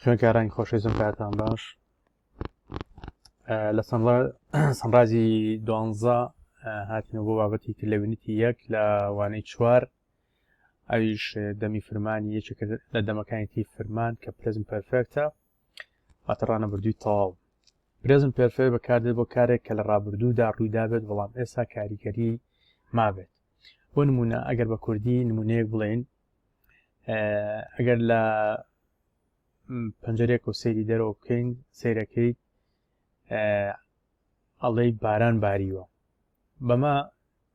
خوێنکارانی خۆشەویستم کاتتان باش. لە سەنڕازی 12 هاتینەوە بۆ بابەتی تلەوینیتی 1 لە وانەی 4 ئەویش دەمی فرمانی یەکێک لە دەمەکانی فرمان کە پرێزنت پەرفێکتە واتە ڕانەبردووی تەواو. پرێزنت پەرفێکت بەکاردێت بۆ کارێک کە لە ڕابردوودا ڕوویدا بێت بەڵام ئێستا کاریگەری مابێت. بۆ نمونە ئەگەر بە کوردی نمونەیەک بڵێن ئەگەر لە پەنجەرێک و سەیری دەرەوە بکەین سەیرەکەیت ئەڵێی باران باریوە، بەمە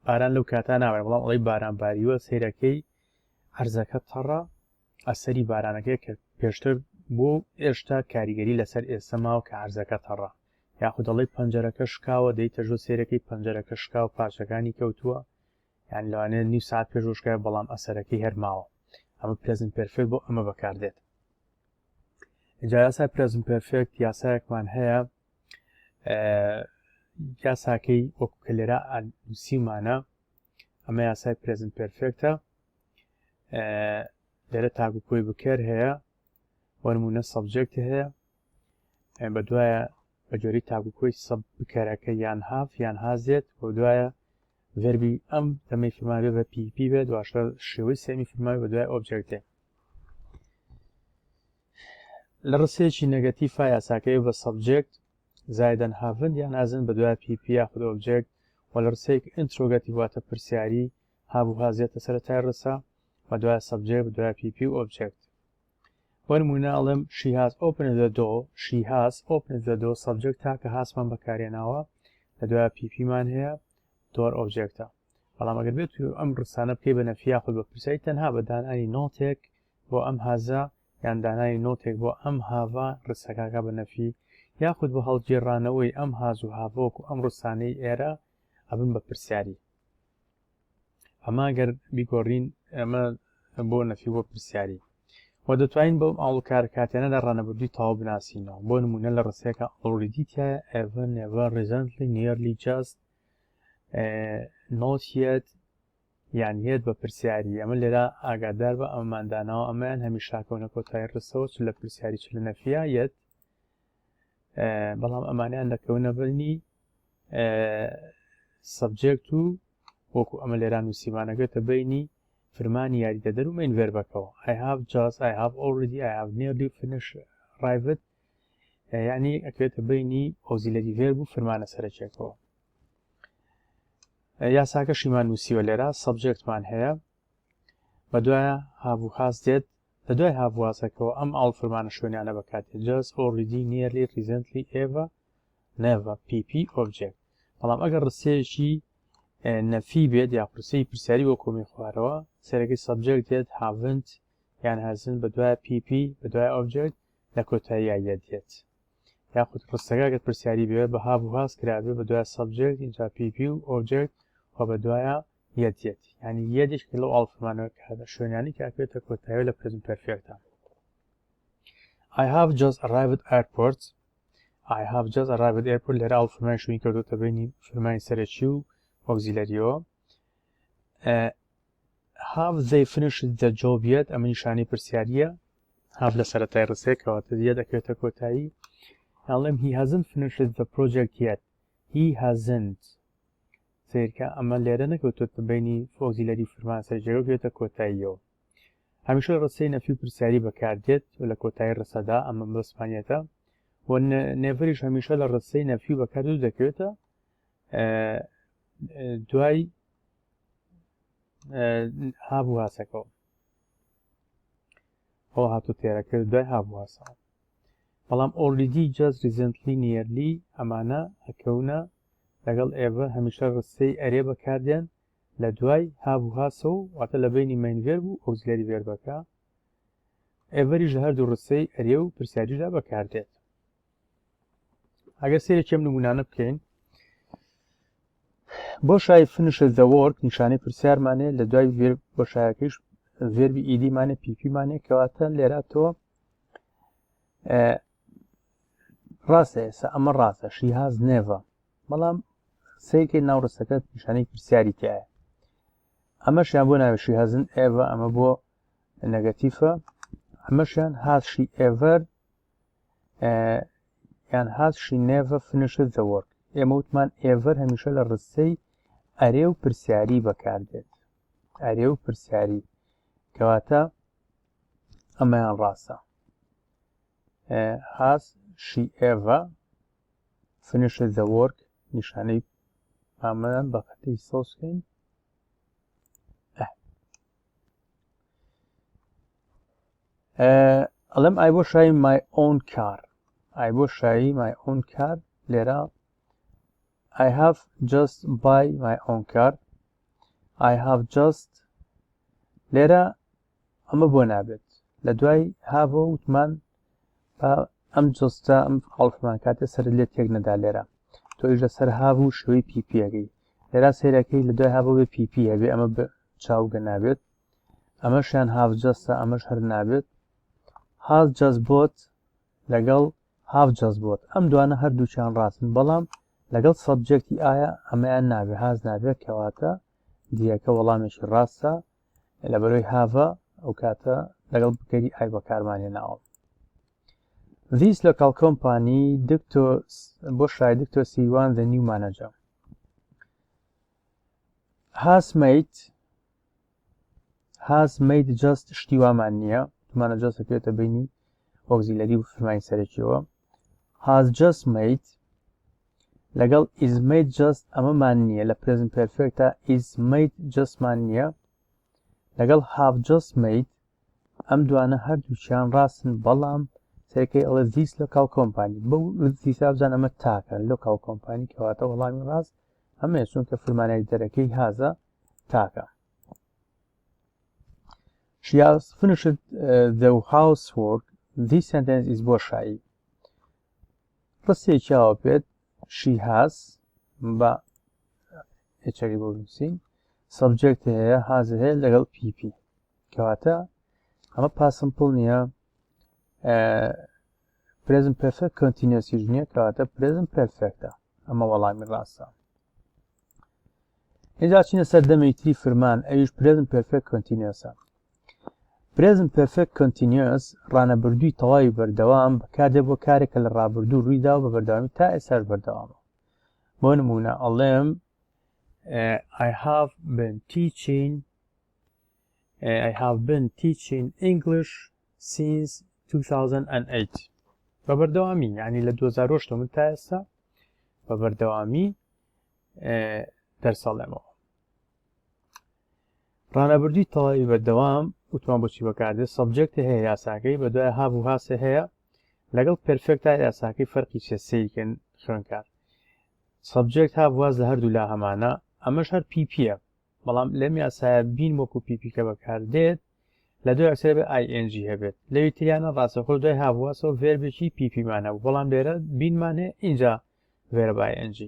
باران لەو کاتا ناوێت بەڵام ئەڵێی باران باریوە سەیرەکەی عەرزەکە تەڕە ئەسەری بارانەکەی کە پێشتر بۆ ئێشتا کاریگەری لەسەر ئێستا ماوە کە عەرزەکە تەڕە، یاخود دەڵێی پەنجەرەکە شکاوە دەیتە ژۆ سەیرەکەی پەنجەرەکە شکاو پارچەکانی کەوتووە، یان لەوانەیە نیو ساعت پێش شکای بەڵام ئەسەرەکەی هەرماوە. ئەمە پرێزنت پەرفێکت بۆ ئەمە بەکاردێت. اینجا یاسای پرێزنت پەرفێکت یاسایەکمان هەیە، یاساکەی وەکو کە لێرە نووسیمانە ئەمە یاسای پرێزنت پەرفێکتە. لێرە تاگوکۆی بکەر هەیە، وەرمونە سەبجێکت هەیە، بە دوایە بە جۆری تاگوکۆی سەب بکەرەکە یان هاف یان هازێت، بۆ دوایە ڤێربی ئەم دەمەی فەرمانبێ بە پیپی بێت، واشە شێوەی سێمی فەرمانبێ بە دوای ئۆبجێکتێ. لە ڕستەیەکی نەگەتیڤە یاساکەی بە سەبجێکت زایدەن هاڤن یان هازن بە دوای پیپی یاخود ئۆبجێکت، و لە ڕستەیەک ئینترۆگەتیڤ واتە پرسیاری هاو هازێتە سەرەتای ڕستە بە دوای سەبجێکت بە دوای پیپی و ئۆبجێکت. بۆ نمونە ئەڵێم she has opened the door، she has opened the door سەبجێکت تاکە هاسمان بەکارێناوە، لە دوای پیپیمان هەیە دۆر ئۆبجێکتە. بەڵام ئەگەر بێت ئەم ڕستانە بکەی بە نەفی یاخود بە پرسیاری تەنها بە دانانی نۆتێک بۆ ئەم هازە یان دانانی نۆتێک بۆ ئەم هاڤە ڕستەکەکە بە نەفی یاخود بە هەڵگێڕانەوەی ئەم هاز و هاڤۆک و ئەم ڕستانەی ئێرە ئەبن بە پرسیاری. ئەمە گەر بیگۆڕین ئەمە بۆ نەفی بۆ پرسیاری، و دەتوانین بەم ئاڵوکار کاتێنەدا ڕانەبردووی تەواو بناسیینەوە. بۆ نمونە لە ڕستەیەکە already تایە ever never recently nearly just not yet یان yet بە پرسیاری. ئەمە لێرە ئاگادار بە ئەمەماندانەوە ئەمەیان هەمیشاکەونە کۆتایی ڕستەوە چ لە پرسیاری چ لە نەفیە یەت، بەڵام ئەمانیان دەکەونە بنی سەبجێکت و وەکو ئەمە لێران نووسیمانەکەتە بینی فرمانی یاریدەدەر و مین ڤێربەکەەوە. I have just، I have already، I have nearly finished arrived، یعنی ئەکرێتە بینی ئۆزیلەری ڤێرب و فرمانە سەرەکیەکەوە. یاساکەشیمان نووسیوە لێرە سەبجێکتمان هەیە، بە دوایە have و has دێت، لە دوای have و hasەکەەوە ئەم ئاڵ فرمانە شوێنیانە بەکاتێت just، already، nearly، recently، ever، never، pp، object. بەڵام ئەگەر ڕستەیەکی نەفی بێت یا پرسەی پرسیاری بۆ کۆمی خوارەوە سەرەکەی سەبجێکت دێت هاڤنت یان هازن بە دوای pp بە دوای ئۆبجێکت لە کۆتاییە دێت، یاخود ڕستەکە گەت پرسیاری بێت بە هاو و هاز کرابێت بە دوای سەبجێکت اینجا pp و ئۆبجێکت و بە دوایە دێت، یعنی یەکێک لەو ئاڵ فەرمانەوە شوێنیانی کاکرێتە کۆتایی لە پرێزنت پەرفێکتە. I have just arrived airport، I have just arrived airport لێرە ئاڵ فەرمانی شوێنی کردوتە بینی فەرمانی سەرەکی و ئۆگزیلەریەوە. have they finished the job yet، ئەمە نیشانی پرسیاریە، have لە سەرەتای ڕستەیە کەواتە یە دەکرێتە کۆتایی. ئەڵێم he hasn't finished the project yet، he hasn't سیرکە ئەمە لێرە نەکەوتوتە بینی ئۆگزیلەری فەرمان سەرجێگە بێتە کۆتاییەوە. هەمیشە ڕستەی نەفی و پرسیاری بەکاردێت لە کۆتایی ڕستەدا، ئەمە بەسپانیەتە، و نێڤەریش هەمیشە لە ڕستەی نەفی و بەکاردێت دەکەوێتە دوای هاو و هاسەکەەوە. ئەو هاتو تێرەکە دوای هاو و هاسەوە. بەڵام already، just، recently، nearly ئەمانە ئەکەونە لەگەڵ ئێڤە هەمیشە ڕستەی ئەرێ بەکاردێن لە دوای هاو و هاسەوە، واتە لە بینی مین ڤێرب و ئۆگزیلەری ڤێربەکە. ئێڤەریش لە هەردوو ڕستەی ئەرێ و پرسیاریدا بەکاردێت. ئەگەر سێرێکی ئەم نمونانە بکەین، بۆ شای finished the work نیشانەی پرسیارمانێ، لە دوای بۆ شایەکەیش ڤێربی ئیدیمانێ پیپیمانێ، کەواتە لێرە تۆ ڕاستە ئێستا ئەمە ڕاستە she has never، بەڵام سەیرکەی ناو ڕستەکەت نیشانەی پرسیاری تایە. ئەمەشیان بۆ ناوێت she hasn't ever، ئەمە بۆ نەگەتیڤە، ئەمەشیان has she ever یان has she never finished the work ئێمە وتمان ever هەمیشە لە ڕستەی ئەرێ و پرسیاری بەکاردێت ئەرێ و پرسیاری کەواتە ئەمەیان ڕاستە has she ever finished the work نیشانەی ئامەدان بە قەتەی سۆسکەین ئەڵێم ئای بۆ شایی my own car ئای بۆ شایی my own car لێرە I have just buy my own car I have just لێرە ئەمە بۆ نابێت لە دوای have وتمان ئەم جستە ئەم خەڵفمان کاتێ سەر لێ تێک نەدا لێرە تۆ ئیش لەسەر have و شێوەی پیپیەکەی لێرە سێرەکەی لە دوای have بێ پیپی هەبێ ئەمە بە چاوگە نابێت ئەمەشیان have justە ئەمەش هەر نابێت has just bought لەگەڵ have just bought ئەم دوانە هەردووچیان ڕاستن بەڵام لەگەڵ سەبجەکتی ئایا ئەمەیان نابێت has نابێت کەواتە دیەکە وەڵامێکی ڕاستە لە بەرەوەی have ئەو کاتە لەگەڵ بکەری ئای بەکارمانێ ناوە This local company بۆ شای دکتۆر سیوان the new manager has made just شتی وامان نییە تومانە just دەکرێتە بینی ئۆگزیلەری و فەرمانی سەرەکیەوە has just made لەگەڵ is made just ئەمەمان نییە لە present perfectە is made just مان نییە لەگەڵ have just made ئەم دوانە هەردووچیان ڕاستن بەڵام سەرەکەی ئەڵێ this local company بەو دیسا بزان ئەمە تاکە local company کەواتە وەڵامی ڕاست ئەمەیە چونکە فەرمانەی دەرەکەی هازە تاکە She has finished the housework this sentence is بۆ شایی ڕستێکی ئاوە بێت she has بە هێچەری بۆ بنووسین subject هەیە has هەیە لەگەڵ pp کەواتە ئەمە پاسمپڵ نییە present perfect continuous نییە کەواتە present perfectە ئەمە وەڵامی ڕاستە اینجا چینە سەر دەمەی تری فرمان ئەویش present perfect continuousە present perfect continuous ڕانەبردووی تەواوی بەردەوام بەکاردێت بۆ کارێکە لە ڕابردوو ڕوویدا و بە بەردەوامی تا ئێستاش بەردەوامە بۆ نمونە ئەڵێم I have been teaching English since 2008 بە بەردەوامی یعنی لە 2008 من تا ئێستا بە بەردەوامی دەرسەڵێمەوە ڕانەبردووی تەواوی بەردەوام وتمان بۆچی بەکاردێت سەبجەکتە هەیە یاساکەی بە دوای have و has هەیە لەگەڵ پرفێکتا یاساکەی فەرقی چێسەیەکەن خوێنکار سەبجەکت have واز لە هەردوو لا هەمانە ئەمەش هەر پیپیە بەڵام لەم یاسایە بین وەکو پیپیکە بەکاردێت لە دوای ئەکسەر بێ ING هەبێت لەوی تریانە ڕاستەخۆ دوای have واسەوە ڤێربێکی پیپیمانە بوو بەڵام لێرە بینمان هەیە اینجا ڤێرە بە ING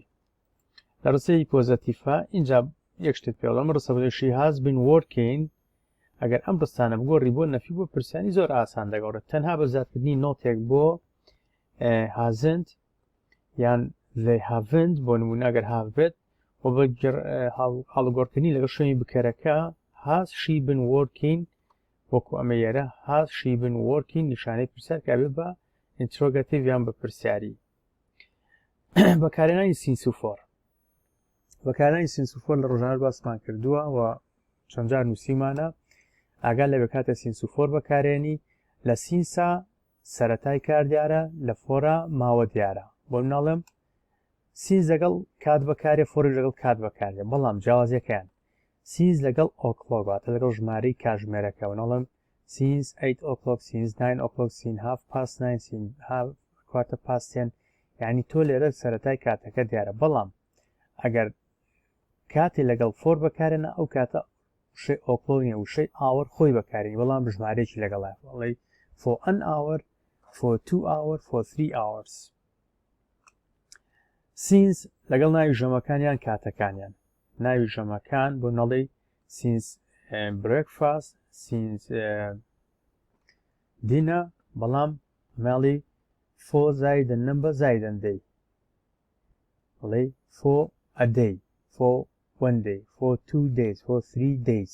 لە ڕستەی پۆزەتیفە اینجا یەک شتێت پێ ئەڵێم ڕستە بڵێ she has been working ئەگەر ئەم ڕستانە بگۆڕی بۆ نەفی بۆ پرسیانی زۆر ئاسان دەگەڕێت تەنها بە زیادکردنی نۆتێک بۆ hasn't یان they haven't بۆ نمونە ئەگەر have بێت و بە هەڵگۆڕکردنی لەگەڵ شوێنی بکەرەکە has she been working وەکو ئەمە یێرە has she been working نیشانەی پرسیار کابێت بە interrogative یان بە پرسیاری بەکارهێنانی since و for بەکارهێنانی since و for لە ڕۆژانە باسمان کردووە و چەند جار نووسیمانە ئاگال لە بەکاتە since و for بەکارهێنی لە sinceە سەرەتای کار دیارە لە فۆرە ماوە دیارە بۆ مناڵم since لەگەڵ کات بەکارێ فۆرش لەگەڵ کات بەکارێ بەڵام جیاوازیەکەیان since لەگەڵ o'clock واتە لەگەڵ ژمارەی کاتژمێرەکە مناڵم since 8 o'clock since 9 o'clock since half past 9 since half quarter past 10 یعنی تۆ لێرە سەرەتای کاتەکە دیارە بەڵام ئەگەر کاتێ لەگەڵ فۆر بەکارێنە ئەو کاتە وشەی ئۆکلۆنیە وشەی ئاوەر خۆی بەکارێنی بەڵام ژمارەیەکی لەگەڵای بەڵێ for an hour for 2 hours for 3 hours since لەگەڵ ناوی ژەمەکانیان کاتەکانیان ناوی ژەمەکان بۆ نەڵێ since breakfast since dinner بەڵام ماڵی for زایدن نمبە زایدن day بەڵێ for a day for 1 day for 2 days for 3 days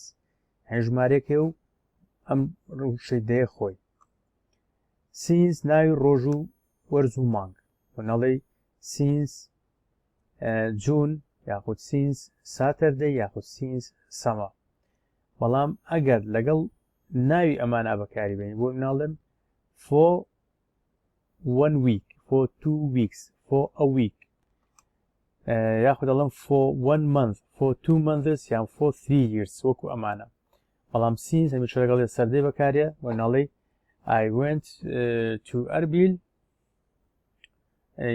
هەن ژمارەیەکێ و ئەم ڕوشەی دەیە خۆی since ناوی ڕۆژ و وەرز و مانگ و نەڵێ since June یاخود since Saturday یاخود since summer بەڵام ئەگەر لەگەڵ ناوی ئەمانە بەکاری بێنین بۆ مناڵم for 1 week for 2 weeks for a week یاخود دەڵم for 1 month for 2 months یان for 3 years وەکو ئەمانە بەڵام since هەمیشە لەگەڵ سەردەی بەکارێ بۆ ناڵێ I went to Erbil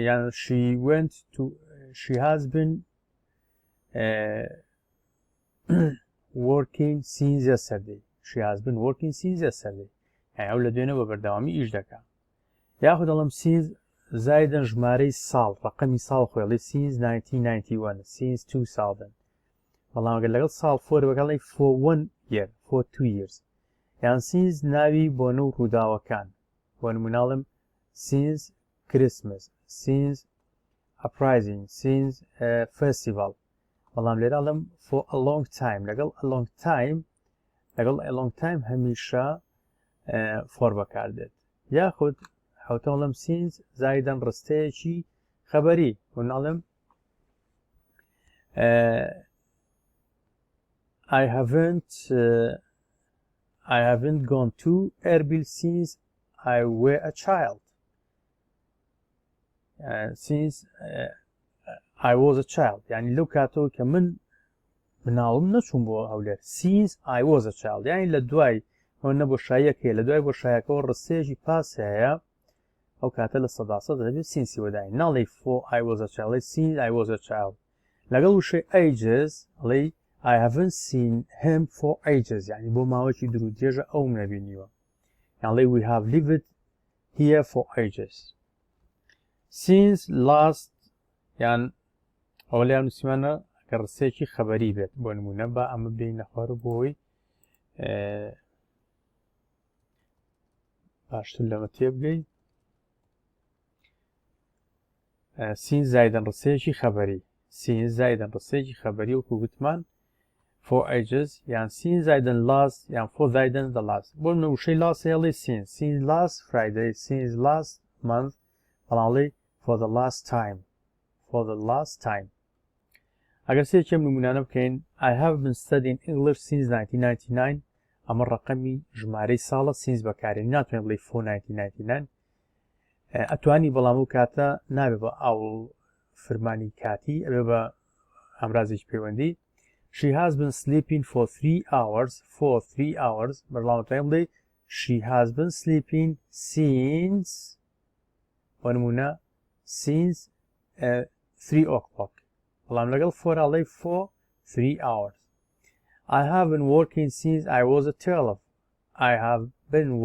یان she has been working since yesterday she has been working since yesterday یعنی ئەو لە دوێنێ بە بەردەوامی ئیش دەکات یاخود دەڵم since زایدن ژمارەی ساڵ ڕقەمی ساڵ خۆڵی since 1991 since 2000 بەڵام ئەگەر لەگەڵ ساڵ فۆر بەگەڵی for 1 year for 2 years یان since ناوی بۆنە و ڕووداوەکان بۆ نموناڵم since Christmas since uprising since festival بەڵام لێرە ئەڵم for a long time لەگەڵ a long time هەمیشە فۆر بەکاردێت یاخود حوتەڵم since زایدەن ڕستەیەکی خەبەری بۆناڵم I haven't gone to Erbil since I were a child since I was a child يعني لو كاتو كمن مناڵم نەچووم بۆ هەولێر since I was a child يعني لە دوای هۆنە بۆ شایەکەیە لە دوای بۆ شایەکەەوە ڕستەیەکی پاس هەیە ئەو کاتە لە سەداسەد دەبێت سینسی وەداین ناڵێ for I was a child since I was a child لەگەڵ وشەی ages ئەڵێ I haven't seen him for ages يعني بۆ ماوەیەکی دوور و درێژە ئەوم نەبینیوە یانڵێ we have lived here for ages since last یان ئەوە لە نووسیمانە کە ڕستەیەکی خەبەری بێت بۆ نمونە بە ئەمە بینە خوار بۆی باشتر لەمە تێبگەی since زایدەن ڕستەیەکی خەبەری since زایدەن ڕستەیەکی خەبەری وەکو گوتمان for ages یان since زایدەن last یان for زایدەن the last بۆ منە وشەی last هێڵێ since last Friday since last month بەڵاڵێ for the last time ئەگەر سێکێم نمونانە بکەین I have been studying English since 1999 ئەمە ڕقەمی ژمارەی ساڵە since بەکارێن ناتوانێت بڵێ for 1999 ئەتوانی بەڵام و کاتە نابێت بە ئاڵ فرمانی کاتی ئەبێ بە ئەمرازێکی پەیوەندی she has been sleeping for 3 hours بەڵامەتوانین بڵێ she has been sleeping since بۆ نمونە since 3 o'clock بەڵام لەگەڵ for ئەڵێ for 3 hours I have been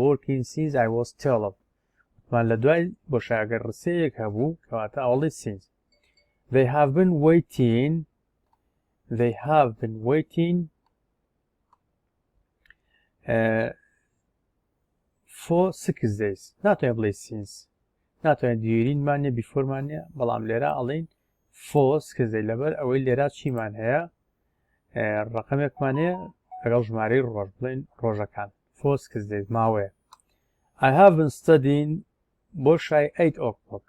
working since I was 12 وتمان لە دوای بۆ شاگەر ڕستەیەک هەبوو کەواتە ئەوڵێ since they have been waiting for 6 days ناتوانێت بڵێ since ناتوانێت دیێرینمانێ بیفۆرمانێ بەڵام لێرە ئەڵێن for 6 days لەبەر ئەوەی لێرە چیمان هەیە ڕقەمێکمانەیە لەگەڵ ژمارەی ڕۆژ بڵێن ڕۆژەکان for 6 days ماوەیە I have been studying بۆ شای 8 o'clock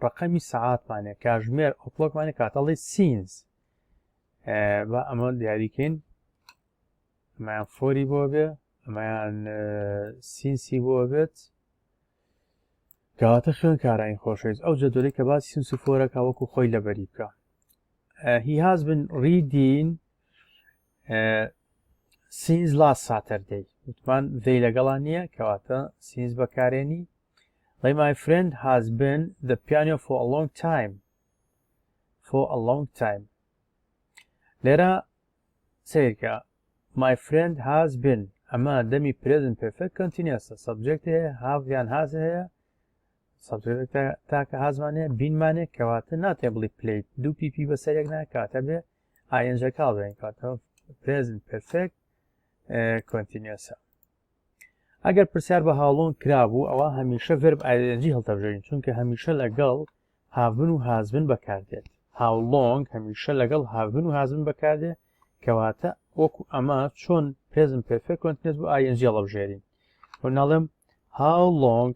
ڕقەمی سەعاتمانێ کاژمێر ئۆکلۆکمانێ کاتەڵی since بە ئەمە دیاریکەین ئەمایان فۆری بۆ بێ ئەمایان سینسی بۆ بێت کەواتە خوێن کارین خۆشەویست ئەو جەدوڵی کە باسی سینس و فۆرەکە وەکو خۆی لەبەری بکە he has been reading since last Saturday وتمان they لەگەڵان نییە کەواتە since بەکارێنی like my friend has been the piano for a long time لێرە سیرکە my friend has been ئەمە دەمی present perfect continuous subject هەیە have یان has هەیە subject تاکە هازمانەیە بینمانێ کەواتە ناتێ بڵی played دوو pp بەسەرێک ناکاتە بێ ing کاڵ بێن کاتە present perfect continuous ئەگەر پرسیار بە هاوڵۆن کرابوو ئەوە هەمیشە verb ing هەڵتەبژێنین چونکە هەمیشە لەگەڵ have been و has been بەکاردێت how long هەمیشە لەگەڵ have been و has been بەکاردێت کەواتە وەکو ئەمە چۆن present perfect continuous بۆ ing هەڵەبژێرین بۆ ناڵێم how long